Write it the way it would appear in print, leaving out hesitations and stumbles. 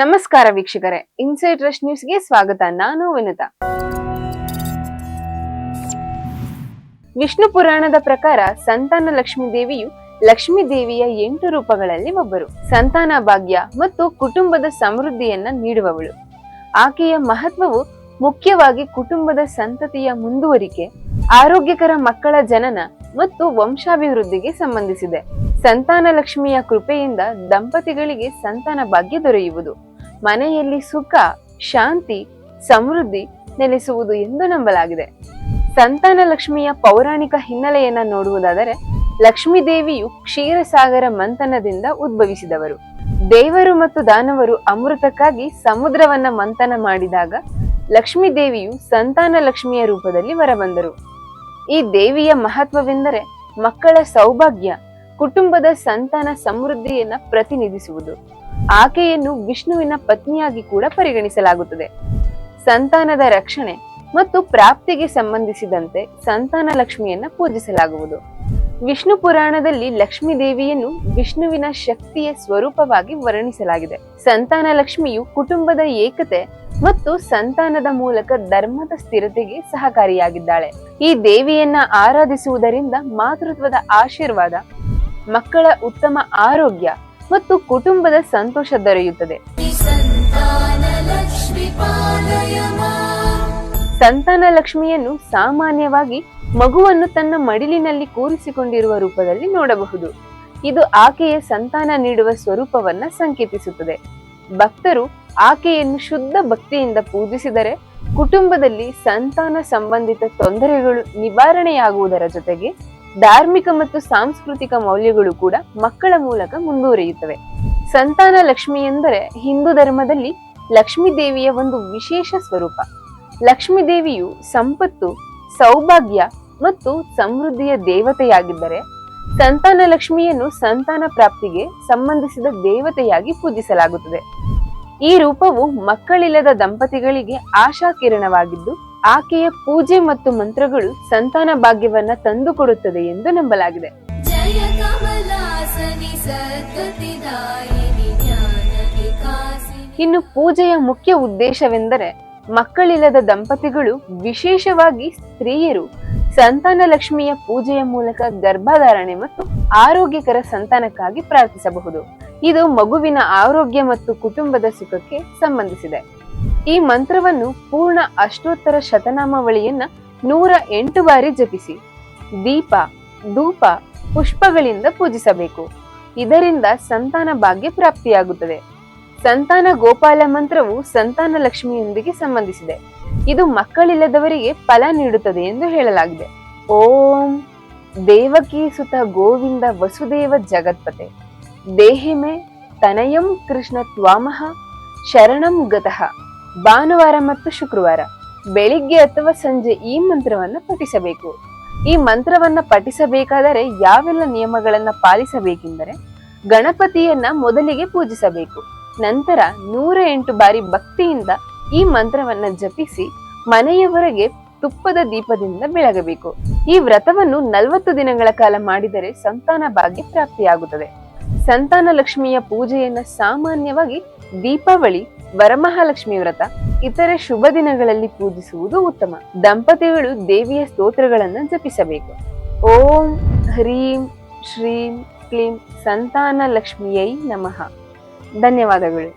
ನಮಸ್ಕಾರ ವೀಕ್ಷಕರೇ, inside rush ನ್ಯೂಸ್ಗೆ ಸ್ವಾಗತ. ನಾನು ವಿನುತಾ. ವಿಷ್ಣು ಪುರಾಣದ ಪ್ರಕಾರ ಸಂತಾನ ಲಕ್ಷ್ಮೀ ದೇವಿಯು ಲಕ್ಷ್ಮೀ ದೇವಿಯ 8 ರೂಪಗಳಲ್ಲಿ ಒಬ್ಬರು. ಸಂತಾನ ಭಾಗ್ಯ ಮತ್ತು ಕುಟುಂಬದ ಸಮೃದ್ಧಿಯನ್ನ ನೀಡುವವಳು. ಆಕೆಯ ಮಹತ್ವವು ಮುಖ್ಯವಾಗಿ ಕುಟುಂಬದ ಸಂತತಿಯ ಮುಂದುವರಿಕೆ, ಆರೋಗ್ಯಕರ ಮಕ್ಕಳ ಜನನ ಮತ್ತು ವಂಶಾಭಿವೃದ್ಧಿಗೆ ಸಂಬಂಧಿಸಿದೆ. ಸಂತಾನ ಲಕ್ಷ್ಮಿಯ ಕೃಪೆಯಿಂದ ದಂಪತಿಗಳಿಗೆ ಸಂತಾನ ಭಾಗ್ಯ ದೊರೆಯುವುದು, ಮನೆಯಲ್ಲಿ ಸುಖ, ಶಾಂತಿ, ಸಮೃದ್ಧಿ ನೆಲೆಸುವುದು ಎಂದು ನಂಬಲಾಗಿದೆ. ಸಂತಾನ ಲಕ್ಷ್ಮಿಯ ಪೌರಾಣಿಕ ಹಿನ್ನೆಲೆಯನ್ನ ನೋಡುವುದಾದರೆ, ಲಕ್ಷ್ಮೀ ದೇವಿಯು ಕ್ಷೀರಸಾಗರ ಮಂಥನದಿಂದ ಉದ್ಭವಿಸಿದವರು. ದೇವರು ಮತ್ತು ದಾನವರು ಅಮೃತಕ್ಕಾಗಿ ಸಮುದ್ರವನ್ನ ಮಂಥನ ಮಾಡಿದಾಗ ಲಕ್ಷ್ಮೀ ದೇವಿಯು ಸಂತಾನ ಲಕ್ಷ್ಮಿಯ ರೂಪದಲ್ಲಿ ಹೊರಬಂದರು. ಈ ದೇವಿಯ ಮಹತ್ವವೆಂದರೆ ಮಕ್ಕಳ ಸೌಭಾಗ್ಯ, ಕುಟುಂಬದ ಸಂತಾನ ಸಮೃದ್ಧಿಯನ್ನ ಪ್ರತಿನಿಧಿಸುವುದು. ಆಕೆಯನ್ನು ವಿಷ್ಣುವಿನ ಪತ್ನಿಯಾಗಿ ಕೂಡ ಪರಿಗಣಿಸಲಾಗುತ್ತದೆ. ಸಂತಾನದ ರಕ್ಷಣೆ ಮತ್ತು ಪ್ರಾಪ್ತಿಗೆ ಸಂಬಂಧಿಸಿದಂತೆ ಸಂತಾನ ಲಕ್ಷ್ಮಿಯನ್ನ ಪೂಜಿಸಲಾಗುವುದು. ವಿಷ್ಣು ಪುರಾಣದಲ್ಲಿ ಲಕ್ಷ್ಮೀ ದೇವಿಯನ್ನು ವಿಷ್ಣುವಿನ ಶಕ್ತಿಯ ಸ್ವರೂಪವಾಗಿ ವರ್ಣಿಸಲಾಗಿದೆ. ಸಂತಾನ ಲಕ್ಷ್ಮಿಯು ಕುಟುಂಬದ ಏಕತೆ ಮತ್ತು ಸಂತಾನದ ಮೂಲಕ ಧರ್ಮದ ಸ್ಥಿರತೆಗೆ ಸಹಕಾರಿಯಾಗಿದ್ದಾಳೆ. ಈ ದೇವಿಯನ್ನ ಆರಾಧಿಸುವುದರಿಂದ ಮಾತೃತ್ವದ ಆಶೀರ್ವಾದ, ಮಕ್ಕಳ ಉತ್ತಮ ಆರೋಗ್ಯ ಮತ್ತು ಕುಟುಂಬದ ಸಂತೋಷ ದೊರೆಯುತ್ತದೆ. ಸಂತಾನ ಲಕ್ಷ್ಮಿಯನ್ನು ಸಾಮಾನ್ಯವಾಗಿ ಮಗುವನ್ನು ತನ್ನ ಮಡಿಲಿನಲ್ಲಿ ಕೂರಿಸಿಕೊಂಡಿರುವ ರೂಪದಲ್ಲಿ ನೋಡಬಹುದು. ಇದು ಆಕೆಯ ಸಂತಾನ ನೀಡುವ ಸ್ವರೂಪವನ್ನ ಸಂಕೇತಿಸುತ್ತದೆ. ಭಕ್ತರು ಆಕೆಯನ್ನು ಶುದ್ಧ ಭಕ್ತಿಯಿಂದ ಪೂಜಿಸಿದರೆ ಕುಟುಂಬದಲ್ಲಿ ಸಂತಾನ ಸಂಬಂಧಿತ ತೊಂದರೆಗಳು ನಿವಾರಣೆಯಾಗುವುದರ ಜೊತೆಗೆ ಧಾರ್ಮಿಕ ಮತ್ತು ಸಾಂಸ್ಕೃತಿಕ ಮೌಲ್ಯಗಳು ಕೂಡ ಮಕ್ಕಳ ಮೂಲಕ ಮುಂದುವರಿಯುತ್ತವೆ. ಸಂತಾನ ಲಕ್ಷ್ಮಿ ಎಂದರೆ ಹಿಂದೂ ಧರ್ಮದಲ್ಲಿ ಲಕ್ಷ್ಮೀ ದೇವಿಯ ಒಂದು ವಿಶೇಷ ಸ್ವರೂಪ. ಲಕ್ಷ್ಮೀ ದೇವಿಯು ಸಂಪತ್ತು, ಸೌಭಾಗ್ಯ ಮತ್ತು ಸಮೃದ್ಧಿಯ ದೇವತೆಯಾಗಿದ್ದರೆ, ಸಂತಾನ ಲಕ್ಷ್ಮಿಯನ್ನು ಸಂತಾನ ಪ್ರಾಪ್ತಿಗೆ ಸಂಬಂಧಿಸಿದ ದೇವತೆಯಾಗಿ ಪೂಜಿಸಲಾಗುತ್ತದೆ. ಈ ರೂಪವು ಮಕ್ಕಳಿಲ್ಲದ ದಂಪತಿಗಳಿಗೆ ಆಶಾ ಕಿರಣವಾಗಿದ್ದು, ಆಕೆಯ ಪೂಜೆ ಮತ್ತು ಮಂತ್ರಗಳು ಸಂತಾನ ಭಾಗ್ಯವನ್ನ ತಂದುಕೊಡುತ್ತದೆ ಎಂದು ನಂಬಲಾಗಿದೆ. ಇನ್ನು ಪೂಜೆಯ ಮುಖ್ಯ ಉದ್ದೇಶವೆಂದರೆ, ಮಕ್ಕಳಿಲ್ಲದ ದಂಪತಿಗಳು, ವಿಶೇಷವಾಗಿ ಸ್ತ್ರೀಯರು, ಸಂತಾನ ಲಕ್ಷ್ಮಿಯ ಪೂಜೆಯ ಮೂಲಕ ಗರ್ಭಧಾರಣೆ ಮತ್ತು ಆರೋಗ್ಯಕರ ಸಂತಾನಕ್ಕಾಗಿ ಪ್ರಾರ್ಥಿಸಬಹುದು. ಇದು ಮಗುವಿನ ಆರೋಗ್ಯ ಮತ್ತು ಕುಟುಂಬದ ಸುಖಕ್ಕೆ ಸಂಬಂಧಿಸಿದೆ. ಈ ಮಂತ್ರವನ್ನು ಪೂರ್ಣ ಅಷ್ಟೋತ್ತರ ಶತನಾಮಾವಳಿಯನ್ನ 108 ಬಾರಿ ಜಪಿಸಿ ದೀಪ, ಧೂಪ, ಪುಷ್ಪಗಳಿಂದ ಪೂಜಿಸಬೇಕು. ಇದರಿಂದ ಸಂತಾನ ಭಾಗ್ಯ ಪ್ರಾಪ್ತಿಯಾಗುತ್ತದೆ. ಸಂತಾನ ಗೋಪಾಲ ಮಂತ್ರವು ಸಂತಾನ ಲಕ್ಷ್ಮಿಯೊಂದಿಗೆ ಸಂಬಂಧಿಸಿದೆ. ಇದು ಮಕ್ಕಳಿಲ್ಲದವರಿಗೆ ಫಲ ನೀಡುತ್ತದೆ ಎಂದು ಹೇಳಲಾಗಿದೆ. ಓಂ ದೇವಕೀ ಸುತ ಗೋವಿಂದ ವಸುದೇವ ಜಗತ್ಪತೆ ದೇಹಿಮೆ ತನಯಂ ಕೃಷ್ಣ ತ್ವಾಮಹ ಶರಣಂ ಗತಃ. ಭಾನುವಾರ ಮತ್ತು ಶುಕ್ರವಾರ ಬೆಳಿಗ್ಗೆ ಅಥವಾ ಸಂಜೆ ಈ ಮಂತ್ರವನ್ನ ಪಠಿಸಬೇಕು. ಈ ಮಂತ್ರವನ್ನ ಪಠಿಸಬೇಕಾದರೆ ಯಾವೆಲ್ಲ ನಿಯಮಗಳನ್ನ ಪಾಲಿಸಬೇಕೆಂದರೆ, ಗಣಪತಿಯನ್ನ ಮೊದಲಿಗೆ ಪೂಜಿಸಬೇಕು. ನಂತರ 108 ಬಾರಿ ಭಕ್ತಿಯಿಂದ ಈ ಮಂತ್ರವನ್ನ ಜಪಿಸಿ ಮನೆಯ ಹೊರಗೆ ತುಪ್ಪದ ದೀಪದಿಂದ ಬೆಳಗಬೇಕು. ಈ ವ್ರತವನ್ನು 40 ದಿನಗಳ ಕಾಲ ಮಾಡಿದರೆ ಸಂತಾನ ಭಾಗ್ಯ ಪ್ರಾಪ್ತಿಯಾಗುತ್ತದೆ. ಸಂತಾನ ಲಕ್ಷ್ಮಿಯ ಪೂಜೆಯನ್ನ ಸಾಮಾನ್ಯವಾಗಿ ದೀಪಾವಳಿ, ವರಮಹಾಲಕ್ಷ್ಮಿ ವ್ರತ, ಇತರೆ ಶುಭ ದಿನಗಳಲ್ಲಿ ಪೂಜಿಸುವುದು ಉತ್ತಮ. ದಂಪತಿಗಳು ದೇವಿಯ ಸ್ತೋತ್ರಗಳನ್ನ ಜಪಿಸಬೇಕು. ಓಂ ಹ್ರೀಂ ಶ್ರೀಂ ಕ್ಲೀಂ ಸಂತಾನ ಲಕ್ಷ್ಮಿಯೈ ನಮಃ. ಧನ್ಯವಾದಗಳು.